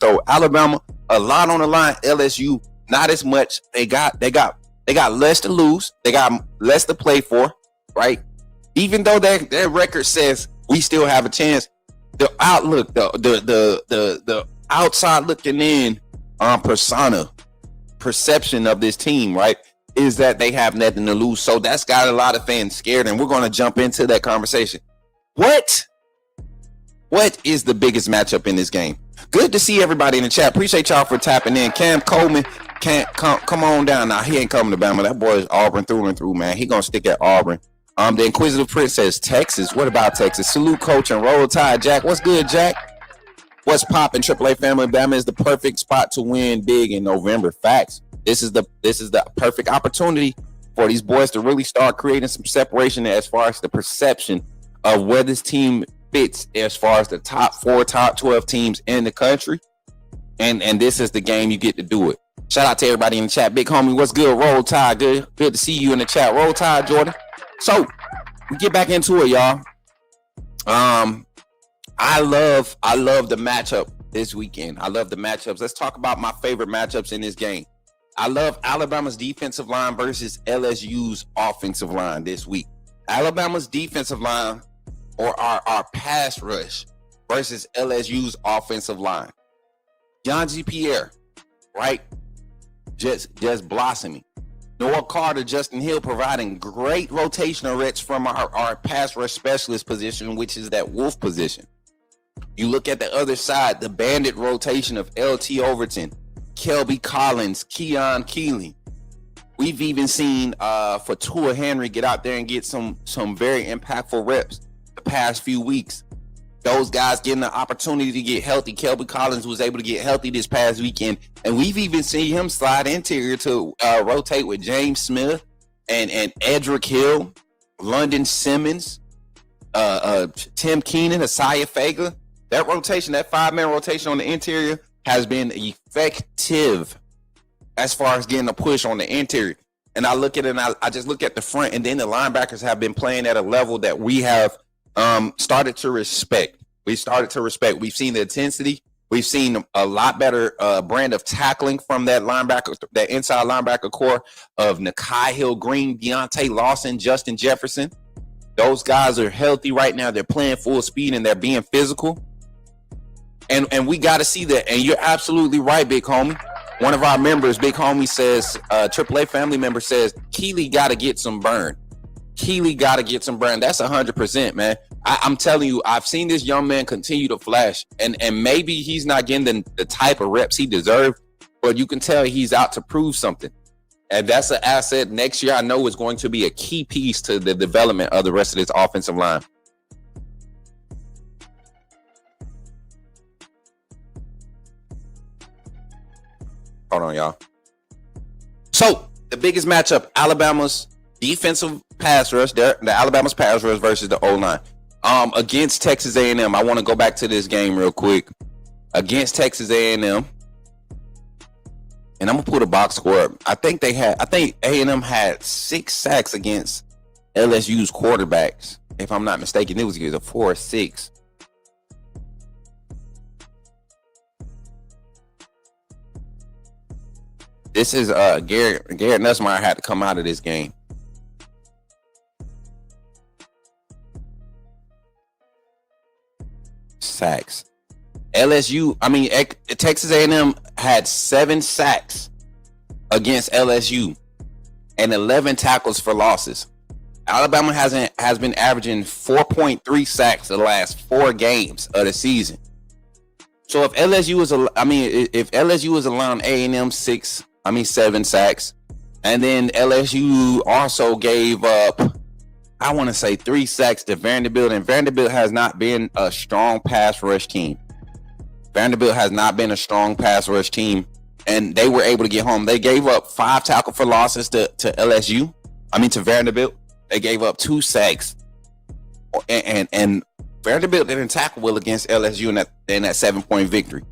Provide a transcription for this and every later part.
So Alabama, a lot on the line. LSU, not as much. They got less to lose. They got less to play for, right? Even though their record says we still have a chance, the outlook, the outside looking in perception of this team, right, is that they have nothing to lose. So that's got a lot of fans scared, and we're going to jump into that conversation. What is the biggest matchup in this game? Good to see everybody in the chat. Appreciate y'all for tapping in. Cam Coleman can't come on down. Now he ain't coming to Bama. That boy is Auburn through and through, man. He gonna stick at Auburn. The Inquisitive Prince says Texas. What about Texas? Salute, coach, and roll tide. Jack, what's good, Jack? What's poppin'? AAA family. Bama is the perfect spot to win big in November. Facts. This is the perfect opportunity for these boys to really start creating some separation as far as the perception of where this team fits as far as the top 4, top 12 teams in the country. And this is the game you get to do it. Shout out to everybody in the chat. Big homie, what's good? Roll Tide. Good to see you in the chat. Roll Tide, Jordan. So we get back into it, y'all. I love the matchup this weekend. I love the matchups. Let's talk about my favorite matchups in this game. I love Alabama's defensive line versus LSU's offensive line this week. Alabama's defensive line, or our pass rush, versus LSU's offensive line. John Pierre, right? Just blossoming. Noah Carter, Justin Hill providing great rotational reps from our pass rush specialist position, which is that wolf position. You look at the other side, the bandit rotation of LT Overton, Kelby Collins, Keon Keeley. We've even seen Fatua Henry get out there and get some very impactful reps the past few weeks. Those guys getting the opportunity to get healthy. Kelby Collins was able to get healthy this past weekend, and we've even seen him slide interior to rotate with James Smith and Edric Hill, London Simmons, Tim Keenan, Asaya Fager. That rotation, that 5-man rotation on the interior has been effective as far as getting a push on the interior. And I look at it and I just look at the front, and then the linebackers have been playing at a level that we have started to respect. We've seen the intensity. We've seen a lot better brand of tackling from that linebacker, that inside linebacker core of Nakai Hill Green, Deontay Lawson, Justin Jefferson. Those guys are healthy right now. They're playing full speed and they're being physical. And we got to see that. And you're absolutely right, big homie. One of our members, big homie, says, AAA family member says, Keeley got to get some burn. Keeley got to get some burn. That's 100%, man. I'm telling you, I've seen this young man continue to flash. And maybe he's not getting the type of reps he deserved, but you can tell he's out to prove something. And that's an asset next year I know is going to be a key piece to the development of the rest of this offensive line. Hold on, y'all. So the biggest matchup, Alabama's defensive pass rush, the Alabama's pass rush versus the O-line. Against Texas A&M, I want to go back to this game real quick. Against Texas A&M, and I'm gonna put a box score up. I think A&M had 6 sacks against LSU's quarterbacks. If I'm not mistaken, it was either 4 or 6. This is Garrett Nussmeier had to come out of this game. Sacks. Texas A&M had 7 sacks against LSU and 11 tackles for losses. Alabama has been averaging 4.3 sacks the last 4 games of the season. So if LSU is allowing A&M 7 sacks, and then LSU also gave up, I want to say 3 sacks to Vanderbilt, and Vanderbilt has not been a strong pass rush team. And they were able to get home. They gave up 5 tackle for losses to Vanderbilt. They gave up 2 sacks, and Vanderbilt didn't tackle well against LSU in that 7-point victory.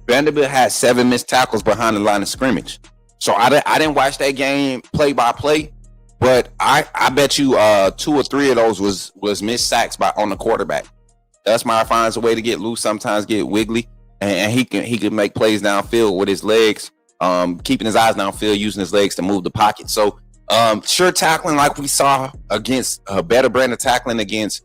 Vanderbilt had 7 missed tackles behind the line of scrimmage. So I didn't watch that game play by play, but I bet you 2 or 3 of those was missed sacks on the quarterback. Nussmeier finds a way to get loose, sometimes get wiggly, and he can make plays downfield with his legs, keeping his eyes downfield, using his legs to move the pocket. So sure tackling like we saw against better brand of tackling against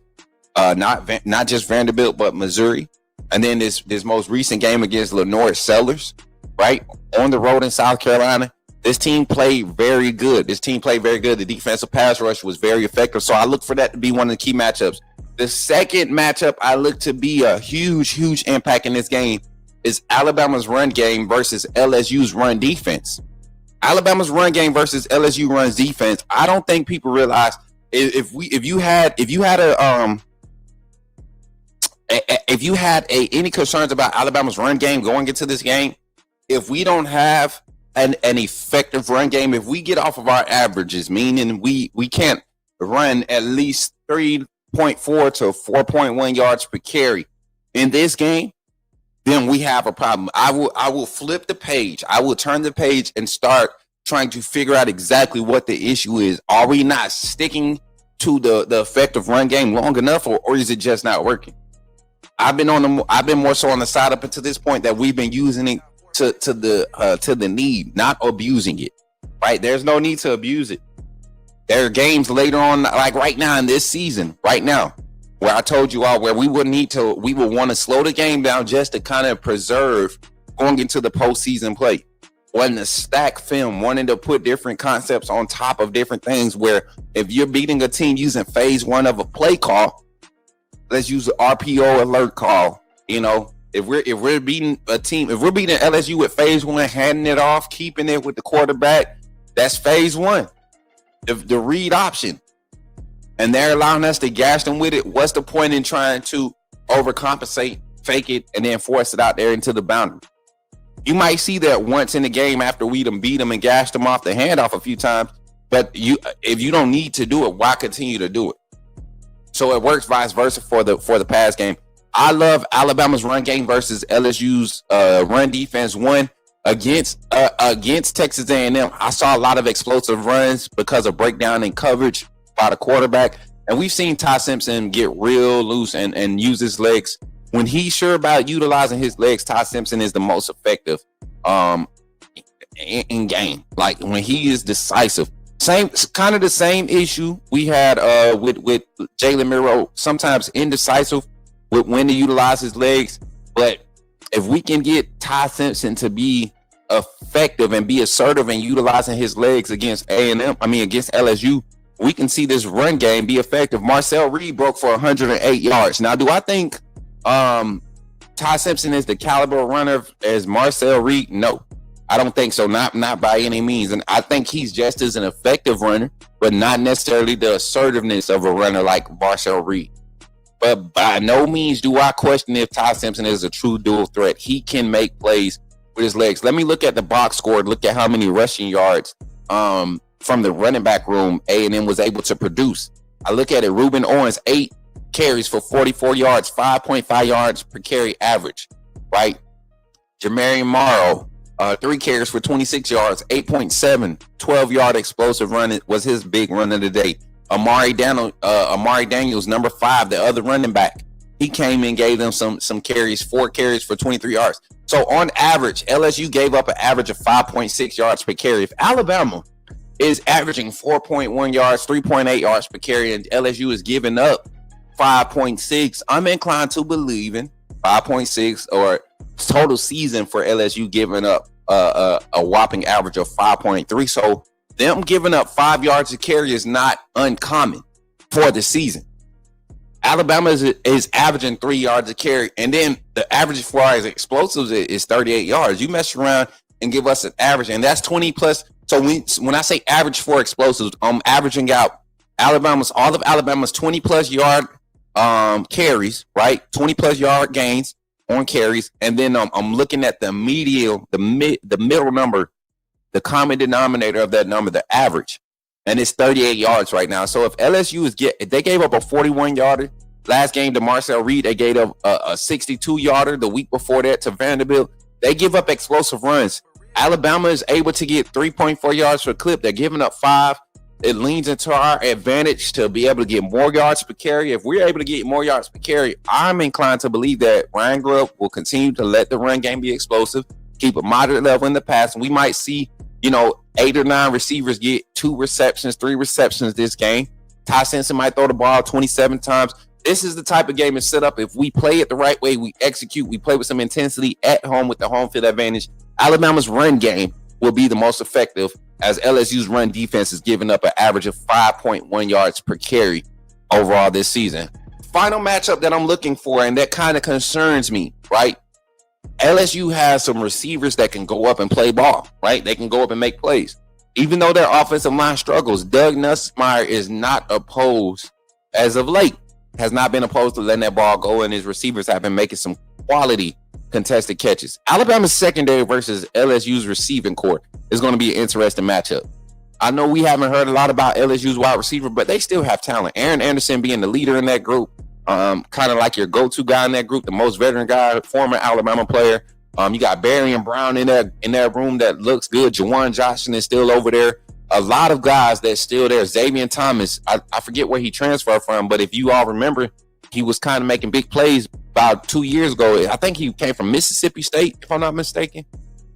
not just Vanderbilt but Missouri, and then this most recent game against Lenore Sellers, right on the road in South Carolina. This team played very good. The defensive pass rush was very effective. So I look for that to be one of the key matchups. The second matchup I look to be a huge impact in this game is Alabama's run game versus LSU's run defense. Alabama's run game versus LSU runs defense. I don't think people realize if you had any concerns about Alabama's run game going into this game, if we don't have an effective run game, if we get off of our averages, meaning we can't run at least 3.4 to 4.1 yards per carry in this game, then we have a problem. I will flip the page. I will turn the page and start trying to figure out exactly what the issue is. Are we not sticking to the effective run game long enough, or is it just not working? I've been more so on the side up until this point that we've been using it to the need, not abusing it. Right? There's no need to abuse it. There are games later on, like right now in this season, right now, where I told you all where we would want to slow the game down just to kind of preserve going into the postseason play. Wanting to stack film, wanting to put different concepts on top of different things, where if you're beating a team using phase one of a play call, let's use the RPO alert call. You know, if we're beating a team, if we're beating LSU with phase one, handing it off, keeping it with the quarterback, that's phase one. The read option. And they're allowing us to gash them with it. What's the point in trying to overcompensate, fake it, and then force it out there into the boundary? You might see that once in the game after we beat them and gashed them off the handoff a few times. But if you don't need to do it, why continue to do it? So it works vice versa for the pass game. I love Alabama's run game versus LSU's run defense. One against Texas A&M, I saw a lot of explosive runs because of breakdown and coverage by the quarterback. And we've seen Ty Simpson get real loose and use his legs. When he's sure about utilizing his legs, Ty Simpson is the most effective in game. Like when he is decisive. Kind of the same issue we had with Jalen Miro, sometimes indecisive with when to utilize his legs. But if we can get Ty Simpson to be effective and be assertive in utilizing his legs against against LSU, we can see this run game be effective. Marcel Reed broke for 108 yards. Now, do I think Ty Simpson is the caliber runner as Marcel Reed? No, I don't think so. Not by any means. And I think he's just as an effective runner, but not necessarily the assertiveness of a runner like Marcel Reed. But by no means do I question if Ty Simpson is a true dual threat. He can make plays with his legs. Let me look at the box score. Look at how many rushing yards from the running back room A&M was able to produce. I look at it. Ruben Owens, 8 carries for 44 yards, 5.5 yards per carry average, right? Jamarian Morrow, 3 carries for 26 yards, 8.7, 12-yard explosive run was his big run of the day. Amari Daniels, number 5, the other running back, he came and gave them some carries, 4 carries for 23 yards. So on average, LSU gave up an average of 5.6 yards per carry. If Alabama is averaging 4.1 yards, 3.8 yards per carry, and LSU is giving up 5.6, I'm inclined to believe in 5.6 or total season for LSU giving up a whopping average of 5.3. So them giving up 5 yards a carry is not uncommon for the season. Alabama is averaging 3 yards a carry, and then the average for our explosives is 38 yards. You mess around and give us an average, and that's 20 plus. So when I say average for explosives, I'm averaging out all of Alabama's 20 plus yard carries, right? 20 plus yard gains on carries, and then I'm looking at the middle number, the common denominator of that number, the average, and it's 38 yards right now. So if LSU if they gave up a 41 yarder last game to Marcel Reed, they gave up a 62 yarder the week before that to Vanderbilt. They give up explosive runs. Alabama is able to get 3.4 yards per clip. They're giving up 5. it leans into our advantage to be able to get more yards per carry. If we're able to get more yards per carry, I'm inclined to believe that Ryan Grubb will continue to let the run game be explosive, keep a moderate level in the pass, and we might see, 8 or 9 receivers get 2 receptions, 3 receptions this game. Ty Simpson might throw the ball 27 times. This is the type of game and set up. If we play it the right way, we execute, we play with some intensity at home with the home field advantage, Alabama's run game will be the most effective, as LSU's run defense is giving up an average of 5.1 yards per carry overall this season. Final matchup that I'm looking for, and that kind of concerns me, right? LSU has some receivers that can go up and play ball, right? They can go up and make plays. Even though their offensive line struggles, Doug Nussmeier is not opposed, as of late, has not been opposed to letting that ball go, and his receivers have been making some quality contested catches. Alabama's secondary versus LSU's receiving corps is going to be an interesting matchup. I know we haven't heard a lot about LSU's wide receiver, but they still have talent. Aaron Anderson being the leader in that group, kind of like your go-to guy in that group, the most veteran guy, former Alabama player. You got Barry and Brown in that room that looks good. Jawan Johnson is still over there. A lot of guys that's still there. Xavier Thomas, I forget where he transferred from, but if you all remember, he was kind of making big plays about 2 years ago. I think he came from Mississippi State, if I'm not mistaken.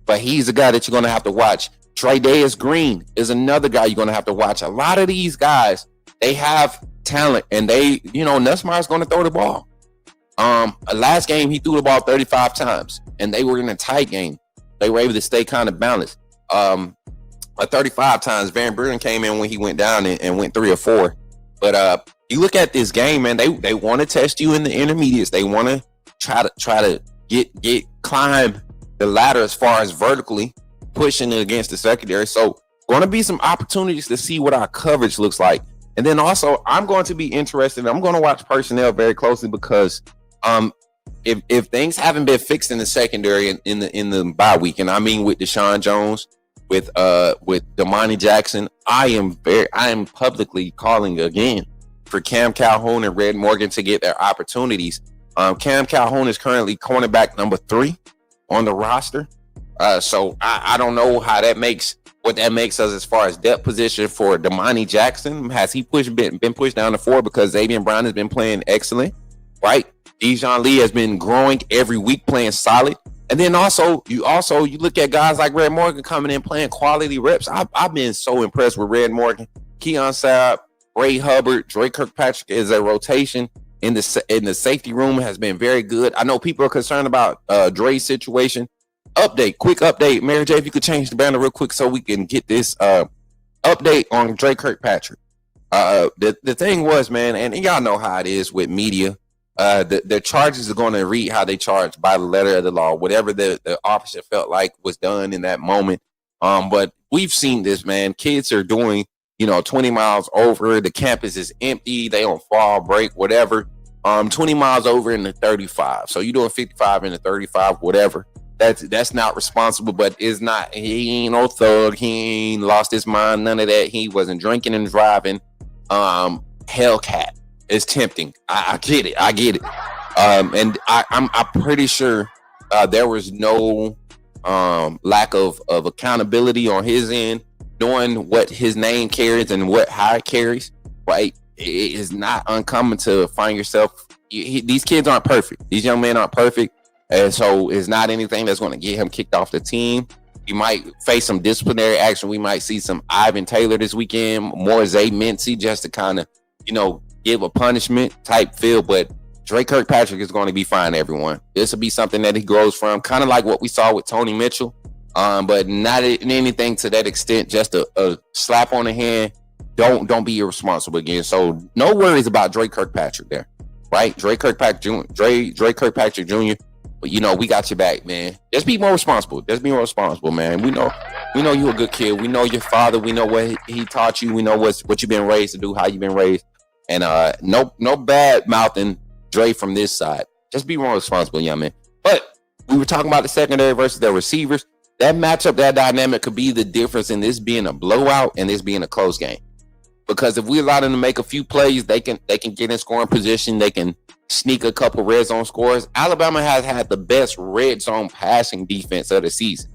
But he's a guy that you're going to have to watch. Tre'Davious Green is another guy you're going to have to watch. A lot of these guys, they have talent, and Nussmeier's going to throw the ball. Last game, he threw the ball 35 times, and they were in a tight game. They were able to stay kind of balanced. 35 times, Van Buren came in when he went down and went 3 or 4. But you look at this game, man, they want to test you in the intermediates. They want to try to get climb the ladder as far as vertically pushing it against the secondary. So going to be some opportunities to see what our coverage looks like. And then also I'm going to be interested. I'm going to watch personnel very closely because if things haven't been fixed in the secondary in the bye week, and I mean with Deshaun Jones, with Damani Jackson, I am publicly calling again for Cam Calhoun and Red Morgan to get their opportunities. Cam Calhoun is currently cornerback number 3 on the roster. So I don't know what that makes us as far as depth position for Damani Jackson. Has he been pushed down to 4 because Xavier Brown has been playing excellent, right? Dijon Lee has been growing every week, playing solid. And then you look at guys like Red Morgan coming in playing quality reps. I've been so impressed with Red Morgan, Keon Sabb, Ray Hubbard, Dre Kirkpatrick is a rotation in the safety room has been very good. I know people are concerned about Dre's situation. Quick update. Mary J, if you could change the banner real quick so we can get this update on Dre Kirkpatrick. The thing was, man, and y'all know how it is with media. The charges are going to read how they charge by the letter of the law, whatever the officer felt like was done in that moment. But we've seen this, man. Kids are doing, 20 miles over. The campus is empty. They on fall break, whatever. 20 miles over in the 35. So you're doing 55 in the 35, whatever. That's not responsible, but it's not. He ain't no thug. He ain't lost his mind. None of that. He wasn't drinking and driving. Hellcat. It's tempting. I get it. And I'm pretty sure there was no lack of accountability on his end, knowing what his name carries and how it carries. Right? It is not uncommon to find yourself. These kids aren't perfect. These young men aren't perfect, and so it's not anything that's going to get him kicked off the team. He might face some disciplinary action. We might see some Ivan Taylor this weekend, more Zay Mincy, just to kind of, give a punishment type feel. But Dre Kirkpatrick is going to be fine, everyone. This will be something that he grows from, kind of like what we saw with Tony Mitchell, but not anything to that extent, just a slap on the hand. Don't be irresponsible again. So no worries about Dre Kirkpatrick there, right? Dre Kirkpatrick Jr. But we got your back, man. Just be more responsible. Man. We know you're a good kid. We know your father. We know what he taught you. We know what you've been raised to do, how you've been raised. And no bad mouthing Dre from this side. Just be more responsible, young man. But we were talking about the secondary versus the receivers. That matchup, that dynamic could be the difference in this being a blowout and this being a close game. Because if we allow them to make a few plays, they can get in scoring position. They can sneak a couple red zone scores. Alabama has had the best red zone passing defense of the season.